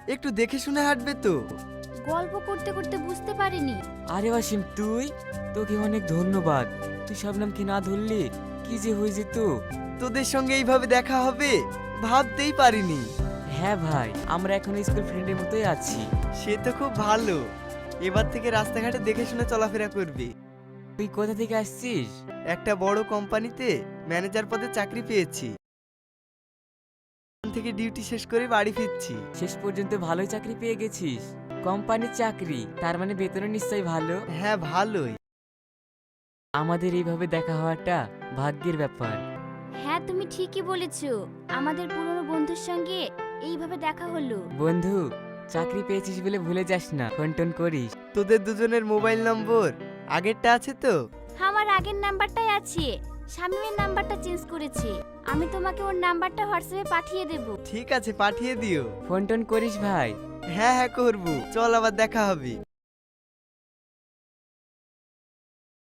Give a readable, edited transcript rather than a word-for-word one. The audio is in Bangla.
একটু দেখে শুনে হাঁটবে তো। গল্প করতে করতে বুঝতে পারিনি। আরে ওয়াসিম তুই, তোকে অনেক ধন্যবাদ। তুই শবনমকে না ধরলি কি যে হয়ে যেত। তোদের সঙ্গে এইভাবে দেখা হবে ভাবতেই পারিনি। হ্যাঁ ভাই, আমরা এখন স্কুল ফ্রেন্ডের মতোই আছি। সে তো খুব ভালো। এবার থেকে রাস্তাঘাটে দেখে শুনে চলাফেরা করবি। তুই কোথা থেকে আসছিস? একটা বড় কোম্পানিতে ম্যানেজার পদে চাকরি পেয়েছি। ওখান থেকে ডিউটি শেষ করে বাড়ি ফিরছি। শেষ পর্যন্ত ভালোই চাকরি পেয়ে গেছিস। কোম্পানির চাকরি, তার মানে বেতনও নিশ্চয়ই ভালো। হ্যাঁ ভালোই। আমাদের এইভাবে দেখা হওয়াটা ভাগ্যের ব্যাপার। হ্যাঁ তুমি ঠিকই বলেছো, আমাদের পুরনো বন্ধুর সঙ্গে এইভাবে দেখা হলো। বন্ধু, চাকরি পেয়েছিস বলে ভুলে যাস না, ফোন টোন করিস। তোদের দুজনের মোবাইল নম্বর আগেরটা আছে তো? আমার আগের নাম্বারটাই আছে, শামিমের নাম্বারটা চেঞ্জ করেছে। আমি তোমাকে ওর নাম্বারটা হোয়াটসঅ্যাপে পাঠিয়ে দেব। ঠিক আছে, পাঠিয়ে দিও। ফোন টোন করিস ভাই। হ্যাঁ হ্যাঁ করবো, চল আবার দেখা হবে।